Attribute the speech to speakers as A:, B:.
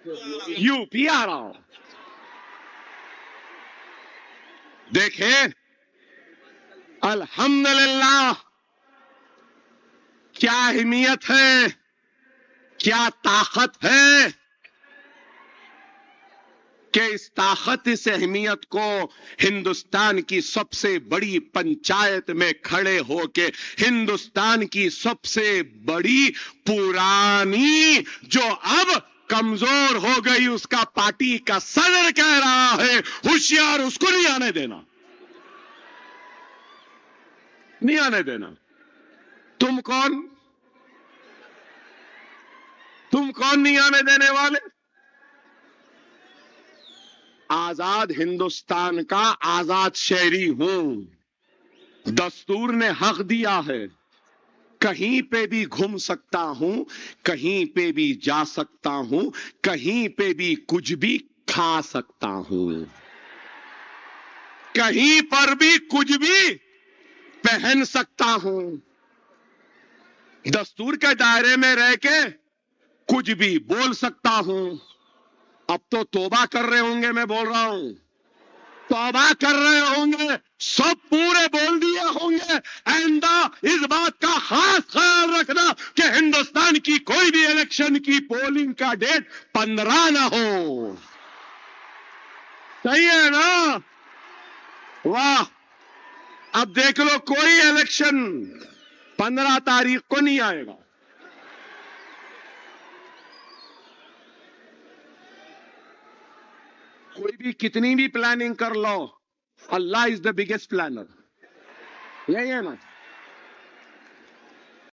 A: UP आ रहा हूं। देखें, अल्हम्दुलिल्लाह, क्या अहमियत है, क्या ताकत है कि इस ताकत, इस अहमियत को हिंदुस्तान की सबसे बड़ी पंचायत में खड़े होके हिंदुस्तान की सबसे बड़ी पुरानी, जो अब कमजोर हो गई, उसका पार्टी का सदर कह रहा है होशियार, उसको नहीं आने देना, नहीं आने देना। तुम कौन नहीं आने देने वाले? आजाद हिंदुस्तान का आजाद शहरी हूं। दस्तूर ने हक दिया है, कहीं पे भी घूम सकता हूं, कहीं पे भी जा सकता हूं, कहीं पे भी कुछ भी खा सकता हूं, कहीं पर भी कुछ भी पहन सकता हूं। दस्तूर के दायरे में रह के कुछ भी बोल सकता हूं। अब तो तौबा कर रहे होंगे, मैं बोल रहा हूं, तौबा कर रहे होंगे, सब पूरे बोल दिए होंगे। आइंदा इस बात का खास ख्याल रखना कि हिंदुस्तान की कोई भी इलेक्शन की पोलिंग का डेट 15 ना हो। सही है ना? वाह, अब देख लो, कोई इलेक्शन 15 तारीख को नहीं आएगा। कोई भी कितनी भी प्लानिंग कर लो, अल्लाह इज द बिगेस्ट प्लानर। यही है ना?